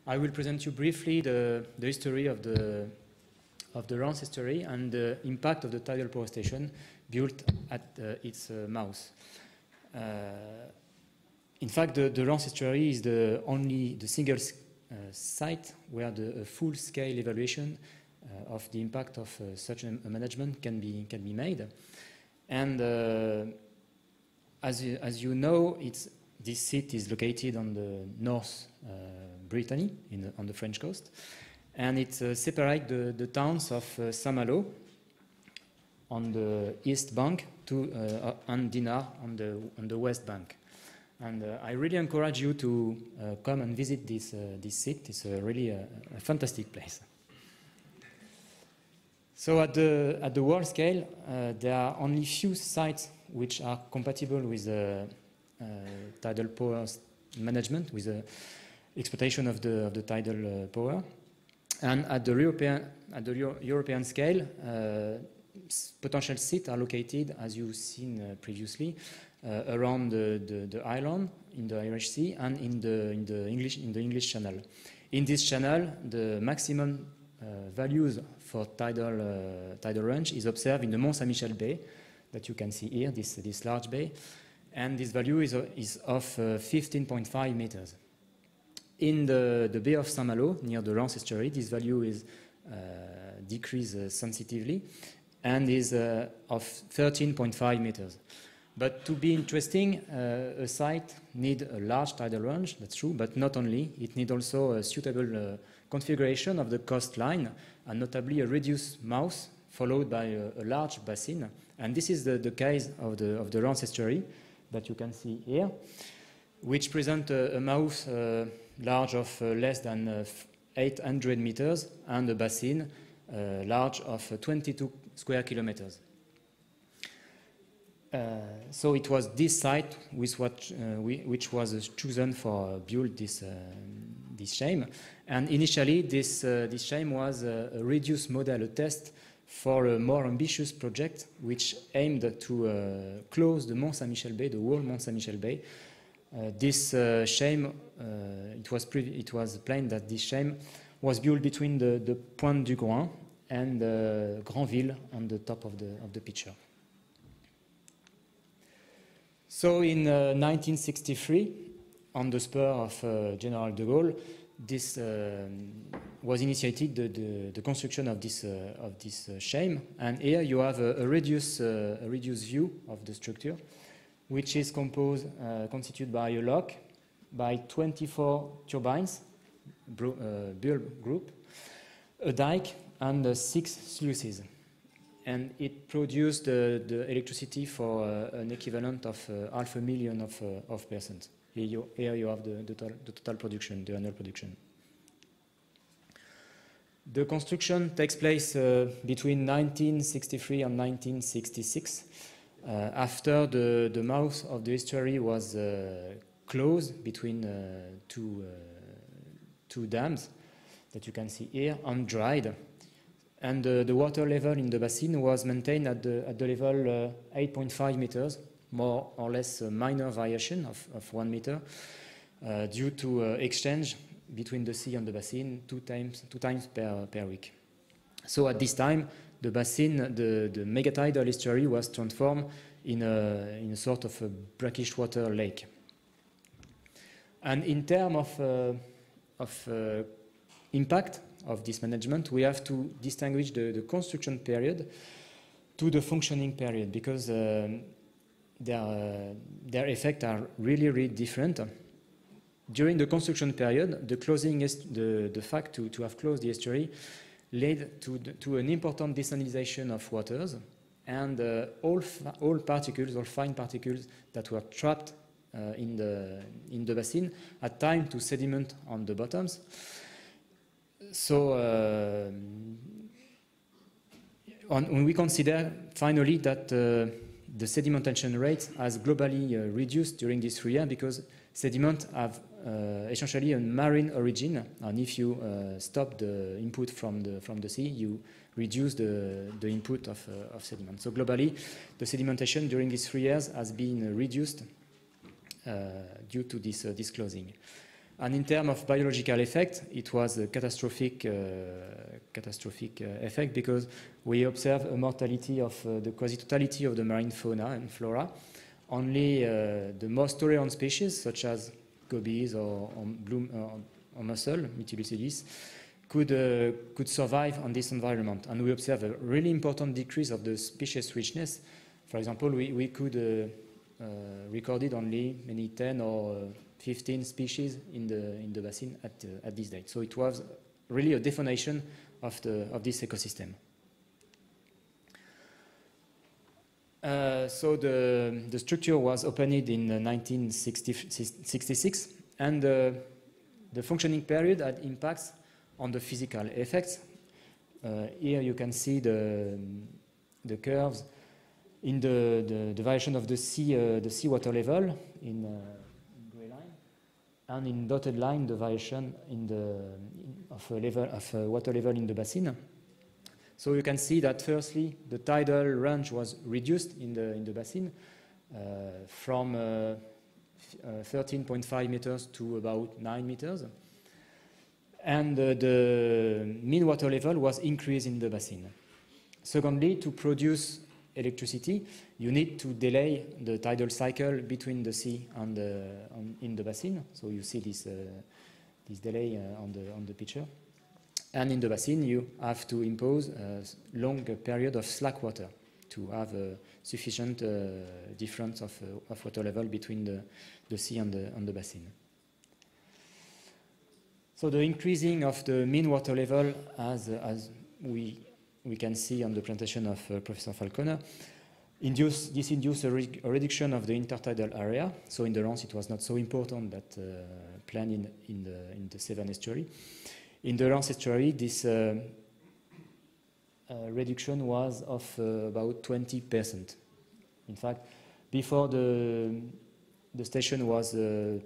I will present you briefly the history of the Rance estuary and the impact of the tidal power station built at its mouth. In fact, the Rance estuary is the single site where the full-scale evaluation of the impact of such a management can be made. And as you know, this site is located on the North Brittany, on the French coast, and it separates the towns of Saint-Malo on the east bank and Dinard on the west bank. And I really encourage you to come and visit this site. It's really a fantastic place. So at the world scale, there are only few sites which are compatible with tidal power management, with the exploitation of the tidal power. And at the European scale, potential sites are located, as you've seen previously, around the island in the Irish Sea and in the English Channel. In this channel, the maximum values for tidal range is observed in the Mont Saint-Michel Bay that you can see here, this large bay, and this value is of 15.5 meters. In the Bay of Saint-Malo, near the Rance estuary, this value is decreased sensitively and is of 13.5 meters. But to be interesting, a site needs a large tidal range, that's true, but not only. It needs also a suitable configuration of the coastline, and notably a reduced mouth followed by a large basin. And this is the case of the Rance estuary that you can see here, which presents a mouth large of less than 800 meters and a basin large of 22 square kilometers. So it was this site which was chosen for build this shame. And initially, this shame was a reduced model, a test for a more ambitious project which aimed to close the Mont Saint-Michel Bay, the whole Mont Saint-Michel Bay. This shame, it was planned that this shame was built between the Pointe du Groin and Granville on the top of the picture. So in 1963, on the spur of General de Gaulle, this was initiated the construction of this shame, and here you have a reduced view of the structure, which is constituted by a lock, by 24 turbines, bulb group, a dike, and 6 sluices. And it produced the electricity for an equivalent of 500,000 of persons. Here you have the total production, the annual production. The construction takes place between 1963 and 1966. After the mouth of the estuary was closed between two dams that you can see here, and dried. And the water level in the basin was maintained at the level 8.5 meters, more or less a minor variation of 1 meter, due to exchange between the sea and the basin two times per week. So at this time, the basin, the megatidal estuary, was transformed in a sort of a brackish water lake. And in terms of impact of this management, we have to distinguish the construction period to the functioning period, because their effects are really different. During the construction period, the fact to have closed the estuary led to an important desalinization of waters, and all particles, all fine particles that were trapped in the basin had time to sediment on the bottoms. So when we consider finally that the sedimentation rate has globally reduced during these 3 years, because sediment have essentially a marine origin, and if you stop the input from the sea, you reduce the input of sediment. So globally, the sedimentation during these 3 years has been reduced due to this closing. And in terms of biological effect, it was a catastrophic effect because we observed a mortality of the quasi-totality of the marine fauna and flora. Only the most tolerant species, such as gobies or mussel, Mytilus, could survive on this environment. And we observed a really important decrease of the species richness. For example, we could recorded only maybe 10 or 15 species in the basin at this date. So it was really a definition of this ecosystem. So the structure was opened in 1966, and the functioning period had impacts on the physical effects. Here you can see the curves in the variation of the sea water level in gray line, and in dotted line the variation of water level in the basin. So you can see that firstly the tidal range was reduced in the basin from 13.5 meters to about 9 meters, and the mean water level was increased in the basin. Secondly, to produce electricity, you need to delay the tidal cycle between the sea and in the basin. So you see this delay on the picture. And in the basin, you have to impose a long period of slack water to have a sufficient difference of water level between the sea and the basin. So the increasing of the mean water level, as we can see on the presentation of Professor Falconer, this induced a reduction of the intertidal area. So in the Rance, it was not so important that planned in the Severn estuary. In the Rance estuary, this reduction was of about 20%. In fact, before the station was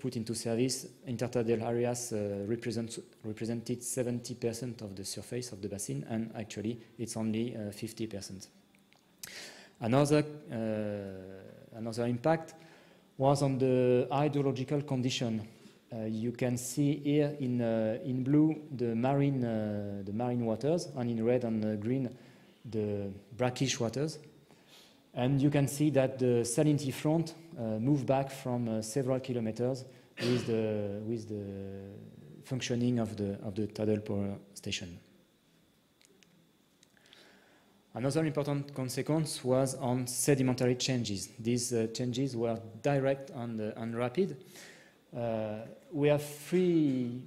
put into service, intertidal areas represented 70% of the surface of the basin, and actually it's only 50%. Another impact was on the hydrological condition. You can see here in blue the marine waters, and in red and green the brackish waters. And you can see that the salinity front moved back from several kilometers with the functioning of the tidal power station. Another important consequence was on sedimentary changes. These changes were direct and rapid. We have three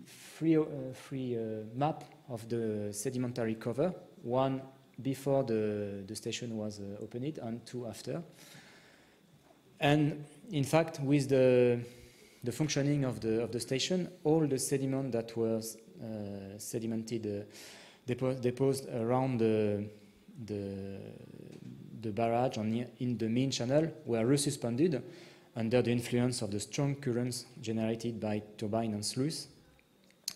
map of the sedimentary cover, one before the station was opened and two after. And in fact, with the functioning of the station, all the sediment that was sedimented, deposited around the barrage in the main channel were resuspended under the influence of the strong currents generated by turbine and sluice,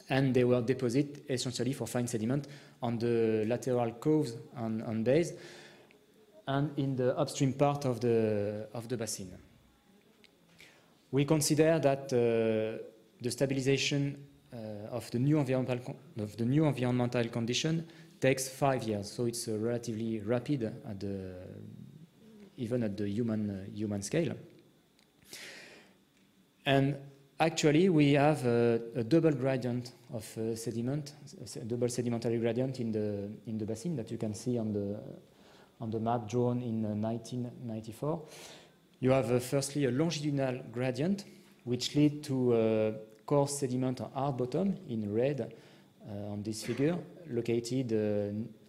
and they were deposited essentially for fine sediment on the lateral coves and bays and in the upstream part of the basin. We consider that the stabilization of the new environmental condition takes 5 years, so it's relatively rapid even at the human scale. And actually, we have a double gradient of sediment, a double sedimentary gradient in the basin that you can see on the map drawn in 1994. You have firstly a longitudinal gradient, which leads to coarse sediment or hard bottom in red on this figure, located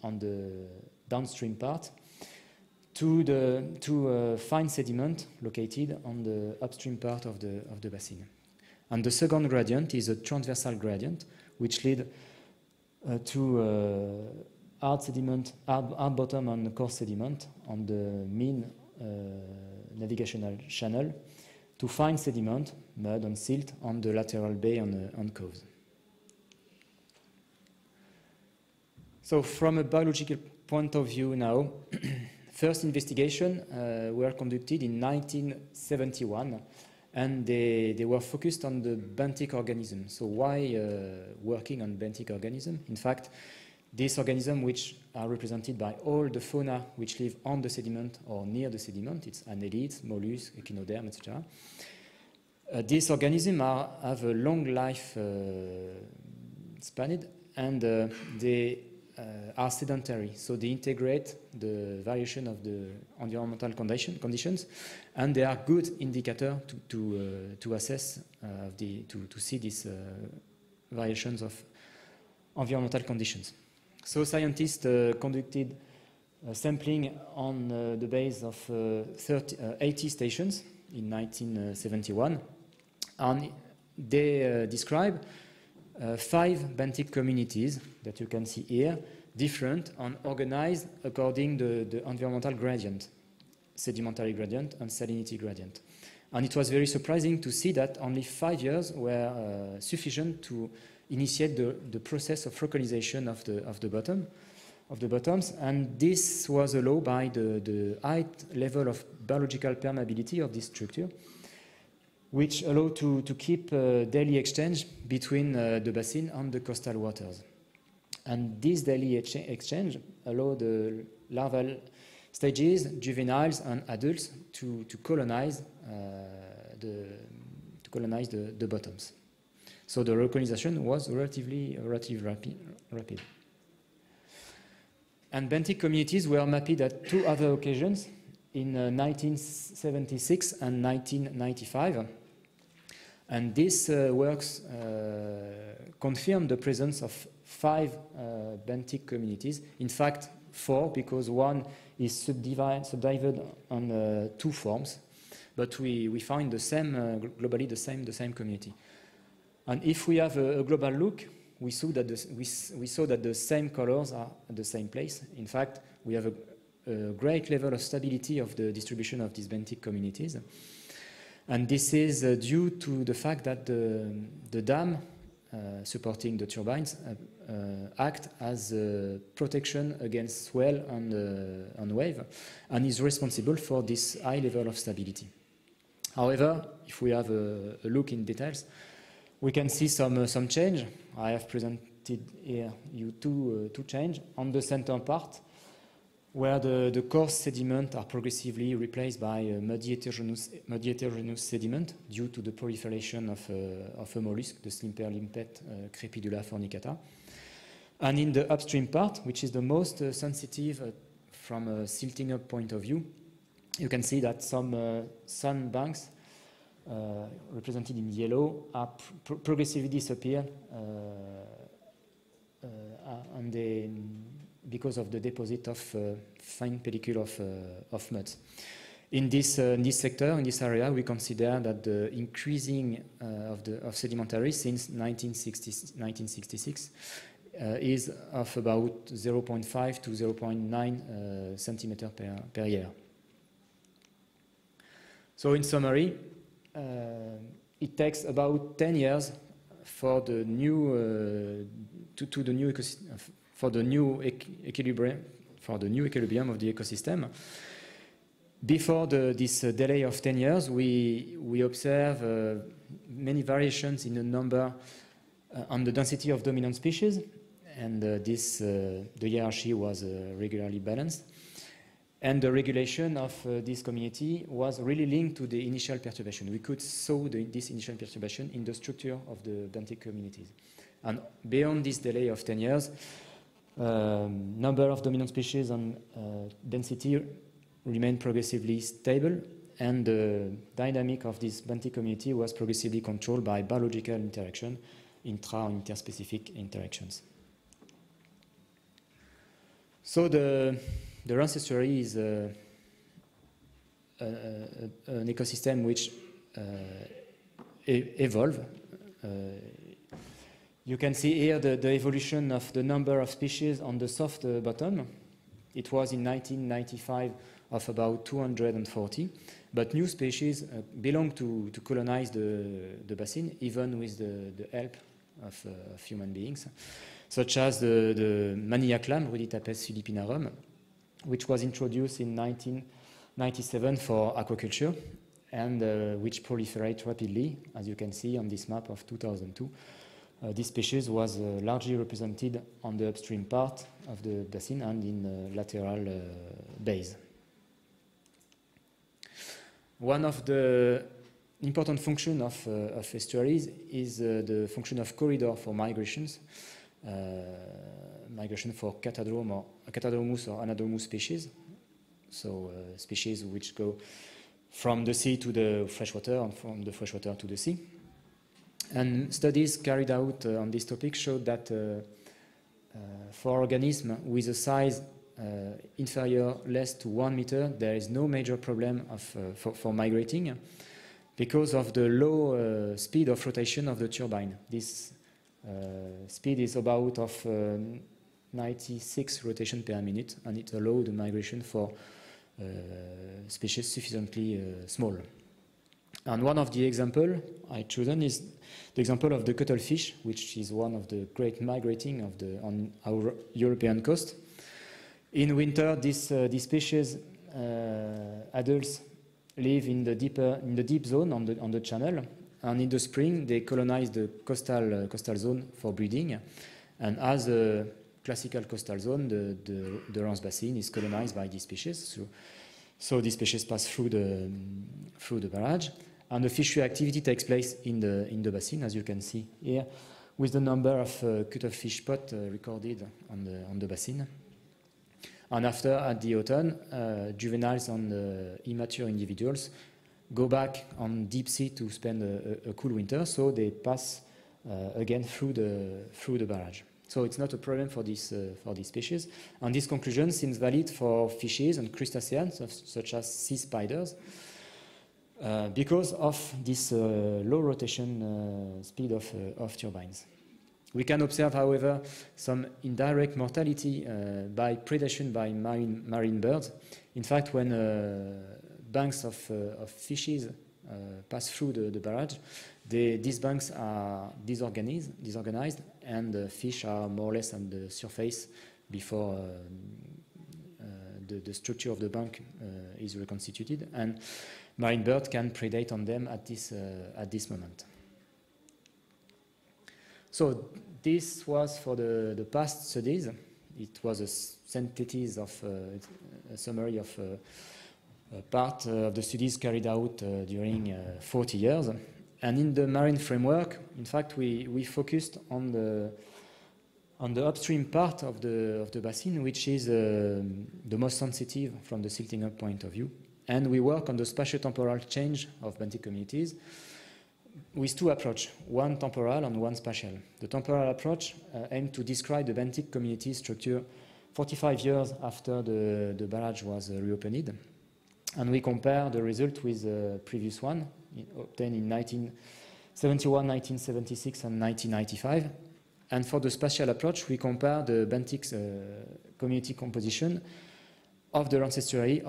on the downstream part, to fine sediment located on the upstream part of the basin. And the second gradient is a transversal gradient, which leads to hard sediment, hard bottom and coarse sediment on the mean navigational channel, to fine sediment, mud and silt, on the lateral bay and coves. So from a biological point of view now, first investigation were conducted in 1971, and they were focused on the benthic organism. So why working on benthic organism? In fact, these organisms, which are represented by all the fauna which live on the sediment or near the sediment, it's annelids, mollusks, echinoderm, etc. These organisms have a long life span, and they are sedentary, so they integrate the variation of the environmental conditions, and they are good indicator to assess to see these variations of environmental conditions. So scientists conducted sampling on the base of 80 stations in 1971, and they describe 5 benthic communities that you can see here, different and organized according to the environmental gradient, sedimentary gradient and salinity gradient. And it was very surprising to see that only 5 years were sufficient to initiate the process of localization of the bottoms, and this was allowed by the high level of biological permeability of this structure, which allow to keep daily exchange between the basin and the coastal waters. And this daily exchange allow the larval stages, juveniles and adults to colonize the bottoms. So the localization was relatively rapid. And benthic communities were mapped at 2 other occasions, in 1976 and 1995. And these works confirm the presence of 5 benthic communities. In fact, 4, because one is subdivided on 2 forms. But we find the same, globally the same community. And if we have a global look, we saw that the same colors are at the same place. In fact, we have a great level of stability of the distribution of these benthic communities. And this is due to the fact that the dam supporting the turbines act as a protection against swell and wave, and is responsible for this high level of stability. However, if we have a look in details, we can see some change. I have presented here you two change on the center part, where the coarse sediment are progressively replaced by muddy heterogeneous sediment due to the proliferation of a mollusk, the Slimper-limpet Crepidula fornicata. And in the upstream part, which is the most sensitive from a silting up point of view, you can see that some sandbanks represented in yellow are progressively disappear because of the deposit of fine pellicule of mud. In this sector, in this area, we consider that the increasing of sedimentary since 1966 is of about 0.5 to 0.9 centimeter per year. So in summary, it takes about 10 years for the new equilibrium of the ecosystem. Before this delay of 10 years, we observe many variations in the number on the density of dominant species, and the hierarchy was regularly balanced. And the regulation of this community was really linked to the initial perturbation. We could saw this initial perturbation in the structure of the benthic communities. And beyond this delay of 10 years, number of dominant species and density remained progressively stable, and the dynamic of this benthic community was progressively controlled by biological interaction, intra- and interspecific interactions. So the ancestry is an ecosystem which evolved. You can see here the evolution of the number of species on the soft bottom. It was in 1995 of about 240, but new species belong to colonize the basin, even with the help of human beings, such as the manilla clam, Ruditapes philippinarum, which was introduced in 1997 for aquaculture, and which proliferate rapidly, as you can see on this map of 2002. This species was largely represented on the upstream part of the basin and in lateral bays. One of the important functions of estuaries is the function of corridor for migrations, migration for catadromous or anadromous species, so species which go from the sea to the freshwater and from the freshwater to the sea. And studies carried out on this topic showed that for organisms with a size inferior less to 1 meter, there is no major problem for migrating because of the low speed of rotation of the turbine. This speed is about of 96 rotation per minute, and it allows the migration for species sufficiently small. And one of the examples I've chosen is the example of the cuttlefish, which is one of the great migrating on our European coast. In winter, this species adults live in the deep zone on the channel, and in the spring they colonize the coastal zone for breeding. And as a classical coastal zone, the Rance basin is colonized by this species. So this species pass through the barrage, and the fishery activity takes place in the basin, as you can see here, with the number of cuttlefish spots recorded on the basin. And after, at the autumn, juveniles and immature individuals go back on deep sea to spend a cool winter, so they pass again through the barrage. So it's not a problem for this species. And this conclusion seems valid for fishes and crustaceans, such as sea spiders, because of this low rotation speed of turbines. We can observe, however, some indirect mortality by predation by marine birds. In fact, when banks of fishes pass through the barrage, these banks are disorganized, and the fish are more or less on the surface before the structure of the bank is reconstituted, and marine birds can predate on them at this moment. So this was for the past studies. It was a synthesis of a summary of part of the studies carried out during 40 years. And in the marine framework, in fact, we focused on the upstream part of the basin, which is the most sensitive from the silting up point of view. And we work on the spatio-temporal change of benthic communities with two approaches, one temporal and one spatial. The temporal approach aimed to describe the benthic community structure 45 years after the barrage was reopened. And we compare the result with the previous one, obtained in 1971, 1976, and 1995. And for the spatial approach, we compare the benthic community composition of the Rance estuary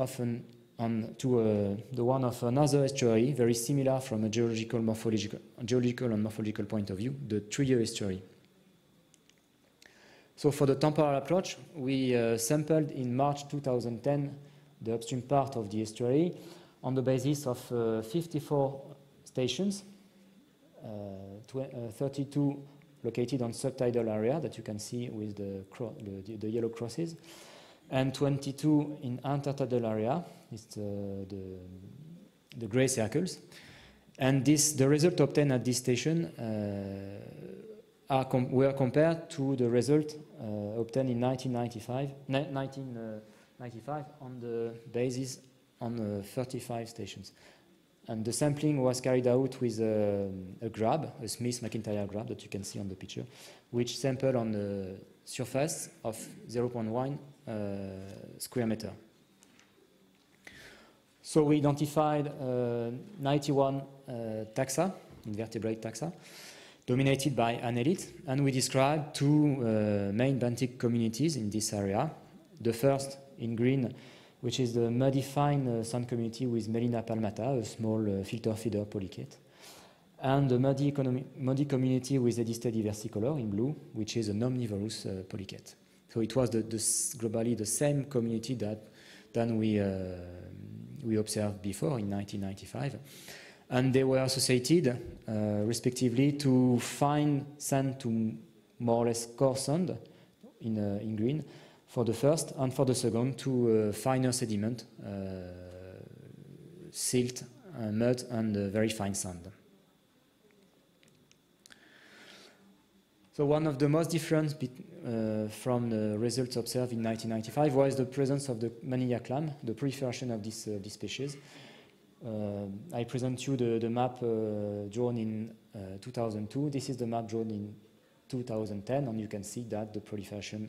to the one of another estuary, very similar from a geological and morphological point of view, the Trujillo estuary. So for the temporal approach, we sampled in March 2010 the upstream part of the estuary on the basis of 54 stations, 32 located on subtidal area that you can see with the yellow crosses, and 22 in intertidal area. It's the gray circles. And the result obtained at this station were compared to the result obtained in 1995 on the basis on 35 stations. And the sampling was carried out with a grab, a Smith-McIntyre grab that you can see on the picture, which sampled on the surface of 0.1 square meter. So we identified 91 taxa, invertebrate taxa, dominated by annelid, and we described two main benthic communities in this area. The first, in green, which is the muddy fine sand community with Melina palmata, a small filter feeder polychaete, and the muddy community with Edistedi versicolor in blue, which is an omnivorous polychaete. So it was globally the same community that we we observed before in 1995. And they were associated, respectively, to fine sand to more or less coarse sand in green for the first, and for the second to finer sediment, silt, mud, and very fine sand. So one of the most different from the results observed in 1995 was the presence of the manilla clam, the proliferation of this species. I present you the map drawn in 2002. This is the map drawn in 2010, and you can see that the proliferation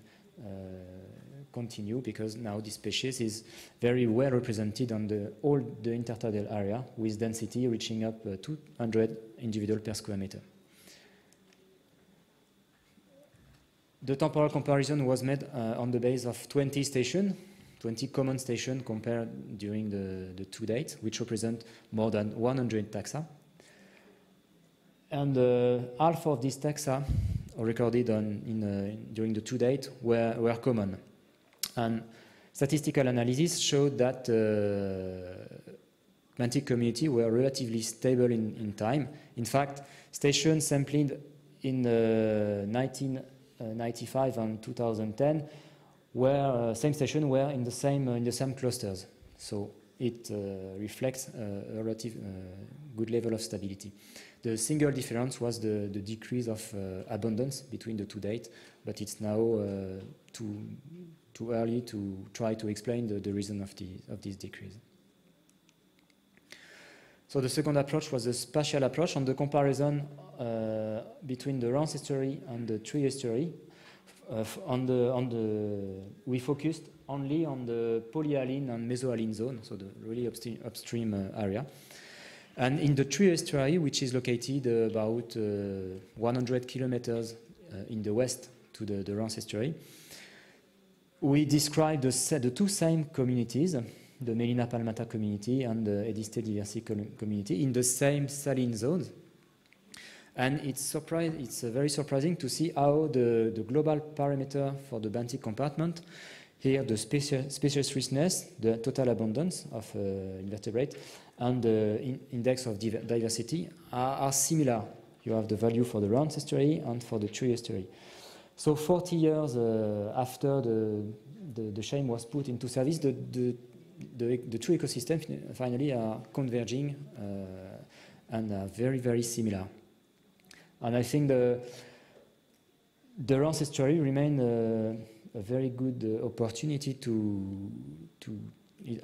continue, because now this species is very well represented on all the intertidal area, with density reaching up 200 individual per square meter. The temporal comparison was made on the base of 20 stations, 20 common stations compared during the 2 dates, which represent more than 100 taxa. And half of these taxa recorded during the 2 dates were common. And statistical analysis showed that Atlantic community were relatively stable in time. In fact, stations sampled in 1995 and 2010 same station were in the same clusters. So it reflects a relative good level of stability. The single difference was the decrease of abundance between the 2 dates, but it's now too early to try to explain the reason of this decrease. So the second approach was a spatial approach on the comparison between the Rance estuary and the Tree estuary. We focused only on the polyhaline and mesohaline zone, so the really upstream area. And in the Tree estuary, which is located about 100 kilometers in the west to the Rance estuary, we described the two same communities, the Melina palmata community and the Ediste diversi community, in the same saline zones. And it's very surprising to see how the global parameter for the benthic compartment, here the species richness, the total abundance of invertebrate, and the index of diversity are similar. You have the value for the Rance estuary and for the Tree estuary. So 40 years after the shame was put into service, the two ecosystems finally are converging and are very, very similar. And I think the Rance estuary remains a very good opportunity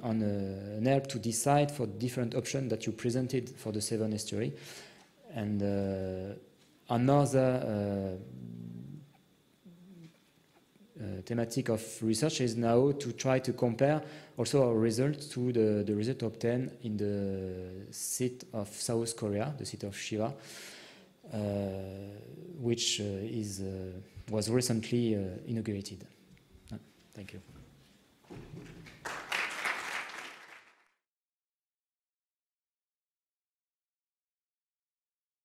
an help to decide for different options that you presented for the Severn estuary. And another thematic of research is now to try to compare also our results to the result obtained in the site of South Korea, the site of Shiva, which was recently inaugurated. Thank you.